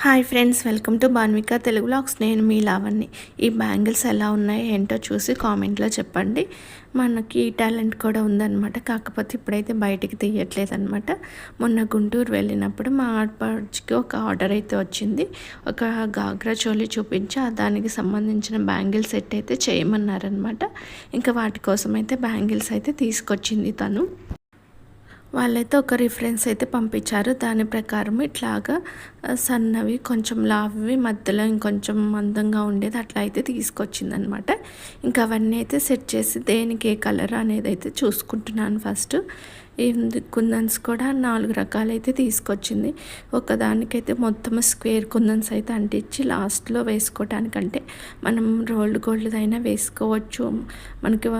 Hi friends, welcome to Banvika Telugu vlogs. నేను మీ లావణ్య. ఈ బ్యాంగిల్స్ ఎలా ఉన్నాయో ఏంటో చూసి కామెంట్లో చెప్పండి. మనకి ఈ టాలెంట్ కూడా ఉందన్నమాట, కాకపోతే ఇప్పుడైతే బయటికి తీయట్లేదన్నమాట. మొన్న గుంటూరు వెళ్ళినప్పుడు మా ఆడపడుచుకి ఒక ఆర్డర్ అయితే వచ్చింది. ఒక గాగ్రా చోలీ చూపించి దానికి సంబంధించిన బ్యాంగిల్ సెట్ అయితే చేయమన్నారనమాట. ఇంకా వాటి కోసం అయితే బ్యాంగిల్స్ అయితే తీసుకొచ్చింది తను. వాళ్ళైతే ఒక రిఫరెన్స్ అయితే పంపించారు. దాని ప్రకారం ఇట్లాగా సన్నవి, కొంచెం లావువి, మధ్యలో ఇంకొంచెం మందంగా ఉండేది అట్లా అయితే తీసుకొచ్చిందనమాట. ఇంకా అవన్నీ అయితే సెట్ చేసి దేనికి ఏ కలర్ అనేది అయితే చూసుకుంటున్నాను ఫస్ట్. ఈ కుందన్స్ కూడా 4 రకాలైతే తీసుకొచ్చింది. ఒకదానికైతే మొత్తం స్క్వేర్ కుందన్స్ అయితే అంటించి లాస్ట్లో వేసుకోవటానికంటే మనం రోల్డ్ గోల్డ్ అయినా వేసుకోవచ్చు, మనకి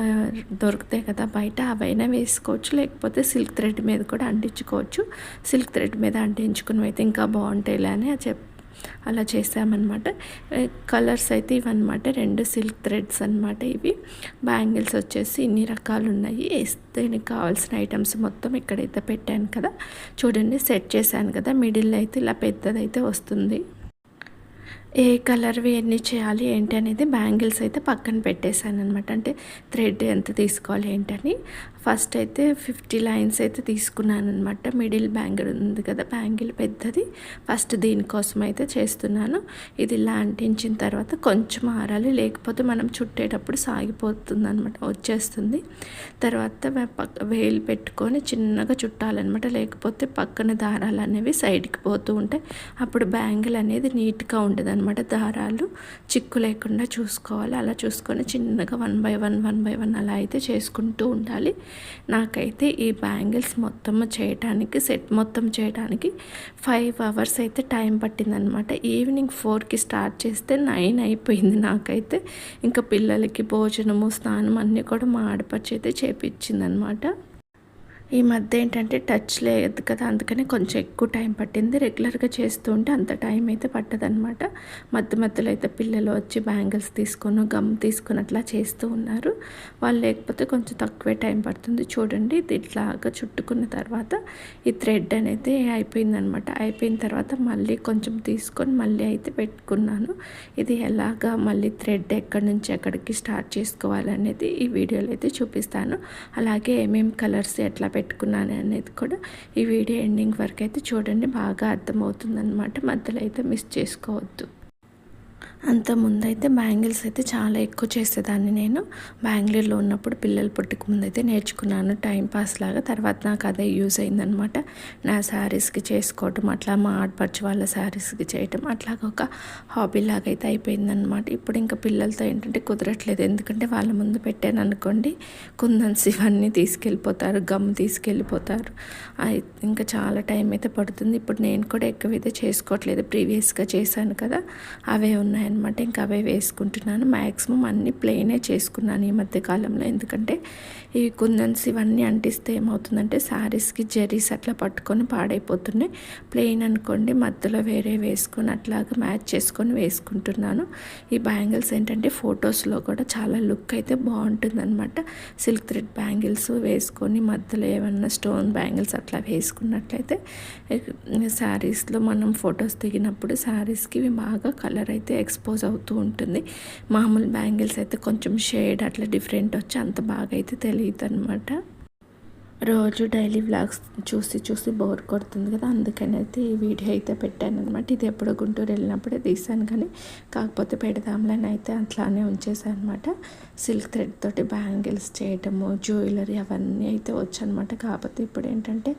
దొరుకుతాయి కదా బయట, అవైనా వేసుకోవచ్చు. లేకపోతే సిల్క్ థ్రెడ్ మీద కూడా అంటించుకోవచ్చు. సిల్క్ థ్రెడ్ మీద అంటించుకుని అయితే ఇంకా బాగుంటాయిలే అని అలా చేసామన్నమాట. కలర్స్ అయితే ఇవన్నమాట, 2 సిల్క్ థ్రెడ్స్ అనమాట ఇవి. బ్యాంగిల్స్ వచ్చేసి ఇన్ని రకాలు ఉన్నాయి. దీనికి కావాల్సిన ఐటమ్స్ మొత్తం ఇక్కడైతే పెట్టాను కదా, చూడండి సెట్ చేశాను కదా. మిడిల్ అయితే ఇలా పెద్దదైతే వస్తుంది. ఏ కలర్వి ఎన్ని చేయాలి ఏంటి అనేది బ్యాంగిల్స్ అయితే పక్కన పెట్టేశాను అనమాట. అంటే థ్రెడ్ ఎంత తీసుకోవాలి ఏంటని ఫస్ట్ అయితే 50 లైన్స్ అయితే తీసుకున్నాను అనమాట. మిడిల్ బ్యాంగిల్ ఉంది కదా, బ్యాంగిల్ పెద్దది, ఫస్ట్ దీనికోసం అయితే చేస్తున్నాను. ఇది ఇలా అంటించిన తర్వాత కొంచెం ఆరాలి, లేకపోతే మనం చుట్టేటప్పుడు సాగిపోతుంది అనమాట, వచ్చేస్తుంది. తర్వాత వేలు పెట్టుకొని చిన్నగా చుట్టాలన్నమాట, లేకపోతే పక్కన దారాలు అనేవి సైడ్కి పోతూ ఉంటాయి. అప్పుడు బ్యాంగిల్ అనేది నీట్గా ఉండదు అనమాట. దారాలు చిక్కు లేకుండా చూసుకోవాలి. అలా చూసుకొని చిన్నగా 1 by 1 అలా అయితే చేసుకుంటూ ఉండాలి. నాకైతే ఈ బ్యాంగిల్స్ మొత్తం చేయడానికి, సెట్ మొత్తం చేయడానికి 5 hours అయితే టైం పట్టిందనమాట. ఈవినింగ్ 4కి స్టార్ట్ చేస్తే 9 అయిపోయింది నాకైతే. ఇంకా పిల్లలకి భోజనము, స్నానం అన్నీ కూడా మా ఆడపడుచు అయితే చేపించిందనమాట. ఈ మధ్య ఏంటంటే టచ్ లేదు కదా, అందుకని కొంచెం ఎక్కువ టైం పట్టింది. రెగ్యులర్గా చేస్తూ ఉంటే అంత టైం అయితే పట్టదనమాట. మధ్యలో అయితే పిల్లలు వచ్చి బ్యాంగిల్స్ తీసుకొని, గమ్ తీసుకొని అట్లా చేస్తూ ఉన్నారు. వాళ్ళు లేకపోతే కొంచెం తక్కువే టైం పడుతుంది. చూడండి, ఇది ఇట్లాగా చుట్టుకున్న తర్వాత ఈ థ్రెడ్ అనేది అయిపోయిందనమాట. అయిపోయిన తర్వాత మళ్ళీ కొంచెం తీసుకొని మళ్ళీ అయితే పెట్టుకున్నాను. ఇది ఎలాగా మళ్ళీ థ్రెడ్ ఎక్కడి నుంచి ఎక్కడికి స్టార్ట్ చేసుకోవాలనేది ఈ వీడియోలో అయితే చూపిస్తాను. అలాగే ఏమేమి కలర్స్ ఎట్లా పెట్టుకున్నాను అనేది కూడా ఈ వీడియో ఎండింగ్ వరకు అయితే చూడండి, బాగా అర్థమవుతుందన్నమాట. మధ్యలో అయితే మిస్ చేసుకోవద్దు. అంత ముందైతే బ్యాంగిల్స్ అయితే చాలా ఎక్కువ చేసేదాన్ని నేను. బెంగళూరులో ఉన్నప్పుడు పిల్లలు పుట్టక ముందైతే నేర్చుకున్నాను టైం పాస్ లాగా. తర్వాత నాకు అదే యూజ్ అయిందనమాట. నా శారీస్కి చేసుకోవటం, అట్లా మా ఆడపడుచు వాళ్ళ శారీస్కి చేయటం, అట్లాగ ఒక హాబీ లాగా అయితే అయిపోయిందనమాట. ఇప్పుడు ఇంకా పిల్లలతో ఏంటంటే కుదరట్లేదు, ఎందుకంటే వాళ్ళ ముందు పెట్టాను అనుకోండి కుందన్స్ ఇవన్నీ తీసుకెళ్ళిపోతారు, గమ్ తీసుకెళ్ళిపోతారు. ఇంకా చాలా టైం అయితే పడుతుంది. ఇప్పుడు నేను కూడా ఎక్కువైతే చేసుకోవట్లేదు, ప్రీవియస్గా చేశాను కదా అవే ఉన్నాయి అనమాట. ఇంకా అవే వేసుకుంటున్నాను. మ్యాక్సిమం అన్నీ ప్లెయినే చేసుకున్నాను ఈ మధ్యకాలంలో, ఎందుకంటే ఈ కుందన్స్ ఇవన్నీ అంటిస్తే ఏమవుతుందంటే శారీస్కి జరీస్ అట్లా పట్టుకొని పాడైపోతున్నాయి. ప్లెయిన్ అనుకోండి మధ్యలో వేరే వేసుకొని అట్లాగా మ్యాచ్ చేసుకొని వేసుకుంటున్నాను. ఈ బ్యాంగిల్స్ ఏంటంటే ఫొటోస్లో కూడా చాలా లుక్ అయితే బాగుంటుందన్నమాట. సిల్క్ థ్రెడ్ బ్యాంగిల్స్ వేసుకొని మధ్యలో ఏమన్నా స్టోన్ బ్యాంగిల్స్ అట్లా వేసుకున్నట్లయితే శారీస్లో మనం ఫొటోస్ దిగినప్పుడు శారీస్కి ఇవి బాగా కలర్ అయితే ఎక్స్పోజ్ అవుతూ ఉంటుంది. మామూలు బ్యాంగిల్స్ అయితే కొంచెం షేడ్ అట్లా డిఫరెంట్ వచ్చి అంత బాగా అయితే తెలియదు అనమాట. రోజు డైలీ వ్లాగ్స్ చూసి బోర్ కొడుతుంది కదా, అందుకని అయితే ఈ వీడియో అయితే పెట్టాను అనమాట. ఇది ఎప్పుడో గుంటూరు వెళ్ళినప్పుడే తీసాను, కానీ కాకపోతే పెడదాంలని అయితే అట్లానే ఉంచేసాను అనమాట. సిల్క్ థ్రెడ్ తోటి బ్యాంగిల్స్ చేయటము, జ్యువెలరీ అవన్నీ అయితే వచ్చనమాట. కాకపోతే ఇప్పుడు ఏంటంటే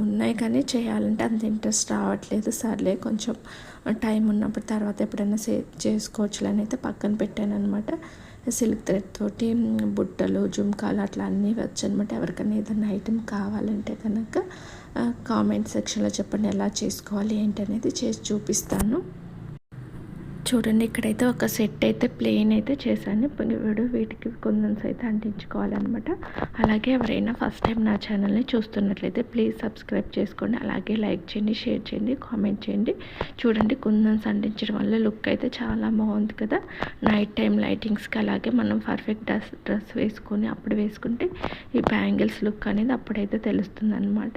ఉన్నాయి కానీ చేయాలంటే అంత ఇంట్రెస్ట్ రావట్లేదు. సర్లే కొంచెం టైం ఉన్నప్పుడు తర్వాత ఎప్పుడైనా చేసుకోవచ్చులని అయితే పక్కన పెట్టాను అనమాట. సిల్క్ థ్రెడ్ తోటి బుట్టలు, జుమ్కాలు అట్లా అన్నీ వచ్చనమాట. ఎవరికైనా ఏదైనా ఐటెం కావాలంటే కనుక కామెంట్ సెక్షన్లో చెప్పండి, ఎలా చేసుకోవాలి ఏంటనేది చేసి చూపిస్తాను. చూడండి, ఇక్కడైతే ఒక సెట్ అయితే ప్లెయిన్ అయితే చేశాను. ఇప్పుడు వీటికి కుందన్స్ అయితే అంటించుకోవాలన్నమాట. అలాగే ఎవరైనా ఫస్ట్ టైం నా ఛానల్ని చూస్తున్నట్లయితే ప్లీజ్ సబ్స్క్రైబ్ చేసుకోండి. అలాగే లైక్ చేయండి, షేర్ చేయండి, కామెంట్ చేయండి. చూడండి, కుందన్స్ అంటించడం వల్ల లుక్ అయితే చాలా బాగుంది కదా. నైట్ టైం లైటింగ్స్కి అలాగే మనం పర్ఫెక్ట్ డ్రెస్ వేసుకొని అప్పుడు వేసుకుంటే ఈ బ్యాంగిల్స్ లుక్ అనేది అప్పుడైతే తెలుస్తుంది అన్నమాట.